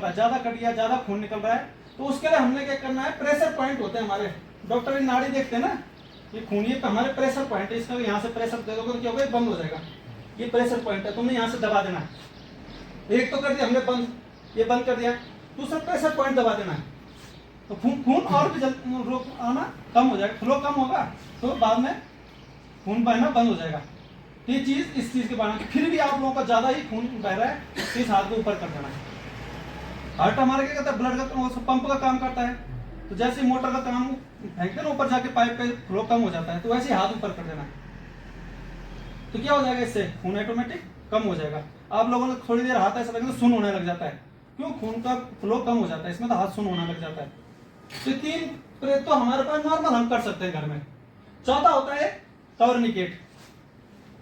रहा है, ज्यादा कट गया, ज्यादा खून निकल रहा है, तो उसके लिए हमने क्या करना है, प्रेशर पॉइंट होते हैं हमारे, डॉक्टर नाड़ी देखते हैं ना, ये खूनी पे हमारे प्रेशर पॉइंट है, इसका यहाँ से प्रेशर दे दोगे तो क्या होगा, बंद हो जाएगा। ये प्रेशर पॉइंट है, तुमने यहाँ से दबा देना है। एक तो कर दिया हमने बंद, ये बंद कर दिया, दूसरा प्रेशर पॉइंट दबा देना है, तो खून और भी रोक आना कम हो जाएगा, फ्लो कम होगा, तो बाद में खून बहना बंद हो जाएगा। ये चीज इस चीज के बारे में, फिर भी आप लोगों का ज्यादा ही खून बह रहा है, तो इस हाथ को ऊपर कर देना है। हार्ट हमारा क्या करता है, ब्लड का पंप का काम करता है, तो जैसे मोटर का काम फेंकते ना ऊपर जाके पाइप पे फ्लो कम हो जाता है, तो वैसे हाथ ऊपर कर देना है, तो क्या हो जाएगा, इससे खून ऑटोमेटिक कम हो जाएगा। आप लोगों ने थोड़ी देर हाथ ऐसा लगेगा तो सुन होने लग जाता है, क्यों, खून का फ्लो कम हो जाता है, इसमें तो हाथ सुन होने लग जाता है। तो 3 प्रयोग तो हमारे पास नॉर्मल हम कर सकते हैं घर में। चौथा होता है टॉर्निकेट।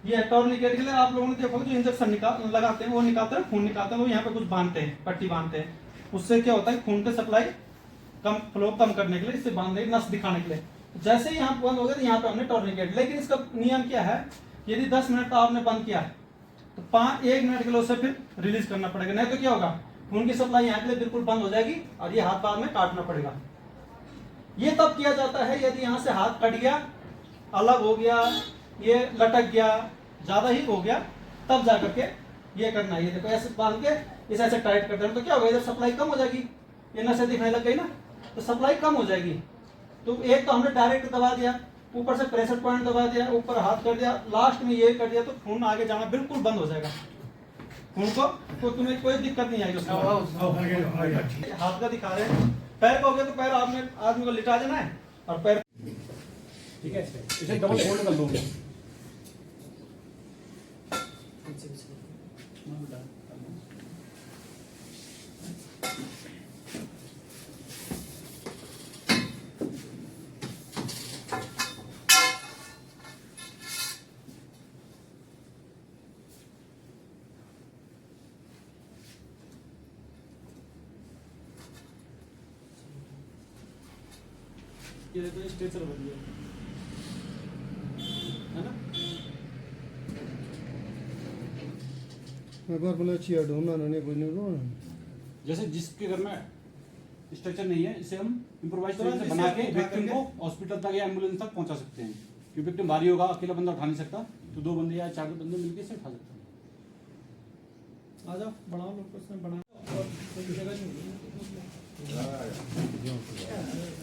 ये टॉर्निकेट के लिए आप लोगों ने देखो जो इंजेक्शन लगाते हैं, वो निकालते हैं, खून निकालते हैं, वो यहाँ पे कुछ बांधते हैं, पट्टी बांधते हैं, उससे क्या होता है, खून की सप्लाई कम, फ्लो कम करने के लिए, इससे बांधने नस दिखाने के लिए। जैसे ही यहाँ बंद हो गया तो यहाँ पे हमने टॉर्निकेट, लेकिन इसका नियम क्या है, यदि 10 मिनट का आपने बंद किया तो 1 मिनट के लिए उसे फिर रिलीज करना पड़ेगा, नहीं तो क्या होगा, खून की सप्लाई यहाँ के लिए बिल्कुल बंद हो जाएगी और ये हाथ बाद में काटना पड़ेगा। ये तब किया जाता है यदि यहाँ से हाथ कट गया, अलग हो गया, ये लटक गया, ज्यादा ही हो गया, तब जाकर के ये करना है। ये देखो ऐसे बांध के इसे ऐसे टाइट कर देना, तो क्या होगा, इधर सप्लाई कम हो जाएगी, ये नसें दिखने लग गई ना, तो सप्लाई कम हो जाएगी। तो एक तो हमने डायरेक्ट दबा दिया, ऊपर से प्रेशर पॉइंट दबा दिया, ऊपर हाथ कर दिया, लास्ट में ये कर दिया, तो खून आगे जाना बिल्कुल बंद हो जाएगा। खून को तो तुम्हें कोई दिक्कत नहीं आएगी उसका। हाथ का दिखा रहे हैं, पैर का हो गया तो पैर आपने आदमी को लिटा देना है और पैर, ठीक है, इसे डबल फोल्ड कर लोगे। ये देखो स्ट्रेचर बन गया है ना, मैं बार बोला चिया ढूंढना नहीं कोई नहीं लो। जैसे जिसके घर में स्ट्रक्चर नहीं है, इसे हम इम्प्रोवाइज तरीके से बना के विक्टिम को हॉस्पिटल तक या एम्बुलेंस तक पहुंचा सकते हैं। क्योंकि विक्टिम भारी होगा, अकेला बंदा उठा नहीं सकता, तो 2 बंदे या 4 बंदे मिलकर इसे उठा सकते हैं। आ जाओ, बनाओ लोग उसमें बना,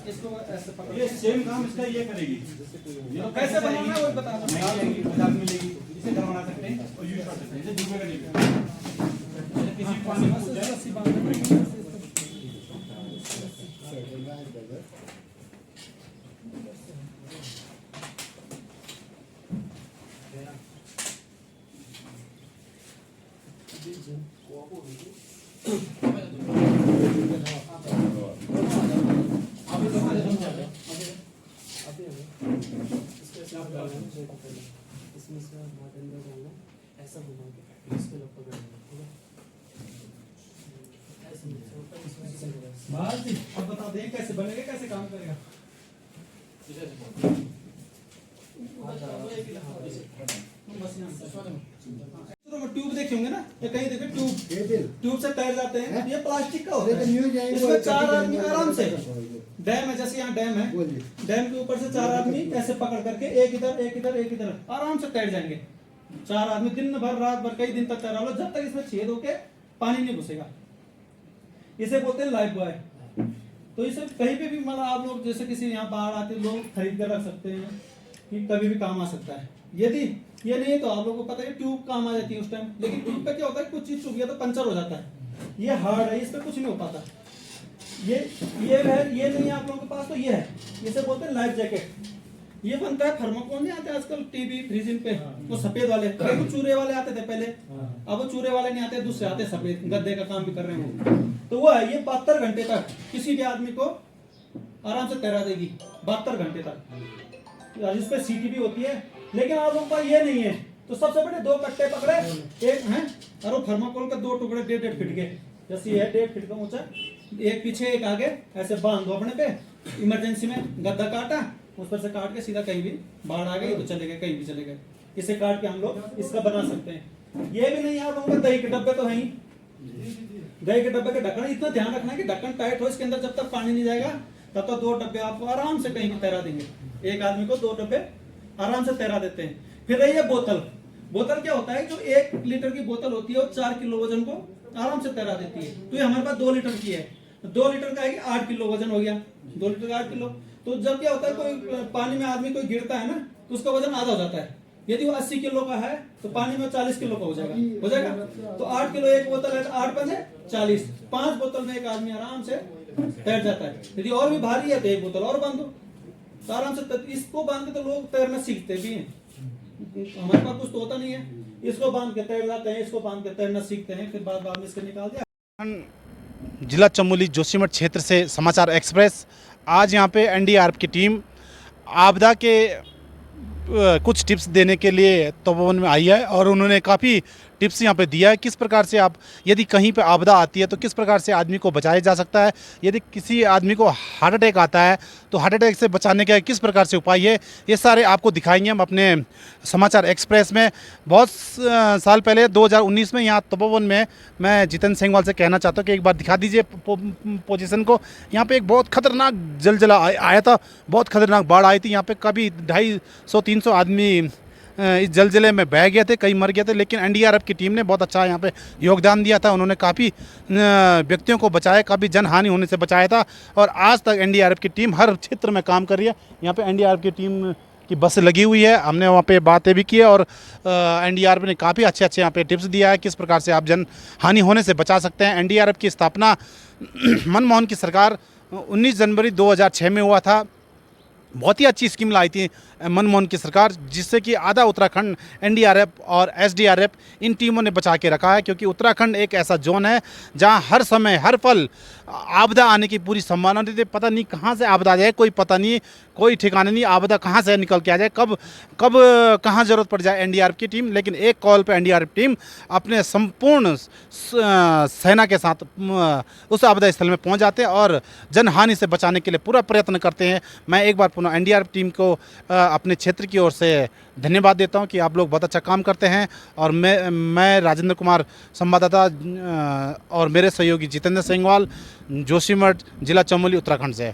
इसको ऐसे पकड़, ये सेम काम इसका ये करेगी। ये तो कैसे बनाना है वो बता दो, नहीं आएगी, 50 मिलेगी, इसे घर बना सकते हैं और यूज कर सकते हैं। इसे डूबेगा नहीं, किसी भी पानी में कूद जाए। इसमें से हाथ अंदर डालना, ऐसा घुमा के इसके ऊपर पकड़ना, ठीक है, ऐसे बस अब बता दें कैसे बनेगा, कैसे काम करेगा। ट्यूब देखे होंगे ना, ये कहीं देखे ट्यूब से तैर जाते हैं, ये प्लास्टिक का होता है, इसमें 4 आदमी आराम से, डैम है जैसे यहाँ डैम है, डैम के ऊपर से 4 आदमी ऐसे पकड़ करके एक इधर एक इधर एक इधर आराम से तैर जाएंगे। 4 आदमी दिन भर रात भर कई दिन तक तैरा लो, जब तक इसमें छेद होके पानी नहीं घुसेगा। इसे बोलते हैं लाइफ बॉय। तो इसे कहीं पे भी मतलब आप लोग जैसे किसी यहाँ बाहर आते लोग खरीद कर रख सकते हैं कि कभी भी काम आ सकता है। यदि ये नहीं है तो आप लोगों को पता है ट्यूब काम आ जाती है उस टाइम, लेकिन ट्यूब पे क्या होता है, कुछ चीज चुभ गया तो पंचर हो जाता है। ये हार्ड है, इस पे कुछ नहीं हो पाता। ये है, ये नहीं है आप लोगों के पास, तो ये है, इसे बोलते हैं लाइफ जैकेट। ये बनता है थर्मोकोल, नहीं आते आजकल टीवी फ्रिजिन पे, वो सफेद वाले, वो चूरे वाले आते थे पहले, अब वो चूरे वाले नहीं आते, दूसरे आते सफेद, गद्दे का काम भी कर रहे हैं तो वो है। ये 72 घंटे तक किसी भी आदमी को आराम से तैरा देगी, 72 घंटे तक। इस पे सीटी भी होती है, लेकिन आप लोगों का ये नहीं है, तो सबसे बड़े 2 कट्टे पकड़े, एक है और वो थर्माकोल के 2 टुकड़े 1.5 फीट के, जैसे ये है 1.5 फीट का ऊंचा, एक पीछे एक आगे, ऐसे बांध दो अपने पे। इमरजेंसी में गद्दा काटा, उस पर से काट के सीधा कहीं भी बाढ़ आ गई तो चले गए, कहीं भी चले गए, इसे काट के हम लोग इसका बना सकते हैं। ये भी नहीं, आप लोगों के दही के डब्बे तो है ही, गए के डब्बे के ढक्कन, इतना ध्यान रखना है कि ढक्कन टाइट हो, इसके अंदर जब तक पानी नहीं जाएगा तब तक 2 डब्बे आपको आराम से कहीं भी तैरा देंगे। एक आदमी को 2 डब्बे आराम से तैरा देते हैं। फिर रही है बोतल। बोतल क्या होता है, जो 1 लीटर की बोतल होती है वो 4 किलो वजन को आराम से तैरा देती है। तो ये हमारे पास 2 लीटर की है, 2 लीटर का है कि 8 किलो वजन हो गया, 2 लीटर का 8 किलो। तो जब क्या होता है, कोई पानी में आदमी कोई गिरता है ना, तो उसका वजन आधा हो जाता है। यदि वो 80 किलो का है तो पानी में 40 किलो का हो जाएगा। तो 8 किलो एक बोतल है तो 8 पंजे 40, 5 बोतल में एक आदमी आराम से तैर जाता है। यदि और भी भारी है तो 1 बोतल और बांधो तो आराम से। इसको बांध के तो लोग तैरना सीखते भी हैं, हमारे पास कुछ तो होता नहीं है, इसको बांध के तैर जाते हैं, इसको बांध के तैरना सीखते हैं, फिर बाद में इसको निकाल दिया। जिला चमोली जोशीमठ क्षेत्र से समाचार एक्सप्रेस। आज यहाँ पे एनडीआरएफ की टीम आपदा के कुछ टिप्स देने के लिए तपोवन में आई है और उन्होंने काफ़ी टिप्स यहाँ पे दिया है किस प्रकार से आप, यदि कहीं पे आपदा आती है तो किस प्रकार से आदमी को बचाया जा सकता है, यदि किसी आदमी को हार्ट अटैक आता है तो हार्ट अटैक से बचाने के किस प्रकार से उपाय है, ये सारे आपको दिखाएंगे हम अपने समाचार एक्सप्रेस में। बहुत साल पहले 2019 में यहाँ तपोवन में मैं जितेंद्र सेंगवाल से कहना चाहता हूँ कि एक बार दिखा दीजिए पोजीशन को। यहाँ पे एक बहुत खतरनाक जलजला आया था, बहुत खतरनाक बाढ़ आई थी। यहाँ पे कभी 250-300 आदमी इस जलजिले में बह गए थे, कई मर गए थे, लेकिन एनडीआरएफ की टीम ने बहुत अच्छा यहाँ पे योगदान दिया था। उन्होंने काफ़ी व्यक्तियों को बचाया, काफ़ी जनहानि होने से बचाया था और आज तक एनडीआरएफ की टीम हर क्षेत्र में काम कर रही है। यहाँ पे एनडीआरएफ की टीम की बस लगी हुई है, हमने वहाँ पे बातें भी की है और एनडीआरएफ ने काफ़ी अच्छे यहाँ पे टिप्स दिया है किस प्रकार से आप जनहानि होने से बचा सकते हैं। एनडीआरएफ की स्थापना मनमोहन की सरकार 19 जनवरी 2006 में हुआ था। बहुत ही अच्छी स्कीम लाई थी मनमोहन की सरकार, जिससे कि आधा उत्तराखंड एनडीआरएफ और एसडीआरएफ इन टीमों ने बचा के रखा है, क्योंकि उत्तराखंड एक ऐसा जोन है जहां हर समय हर पल आपदा आने की पूरी संभावना रहती है। पता नहीं कहां से आपदा आ जाए, कोई पता नहीं, कोई ठिकाना नहीं, आपदा कहां से निकल के आ जाए, कब कहां ज़रूरत पड़ जाए एनडीआरएफ की टीम। लेकिन एक कॉल पर एनडीआरएफ टीम अपने संपूर्ण सेना के साथ उस आपदा स्थल में पहुँच जाते हैं और जनहानि से बचाने के लिए पूरा प्रयत्न करते हैं। मैं एक बार पुनः एनडीआरएफ टीम को अपने क्षेत्र की ओर से धन्यवाद देता हूं कि आप लोग बहुत अच्छा काम करते हैं। और मैं राजेंद्र कुमार संवाददाता और मेरे सहयोगी जितेंद्र सेंगवाल, जोशीमठ, जिला चमोली, उत्तराखंड से।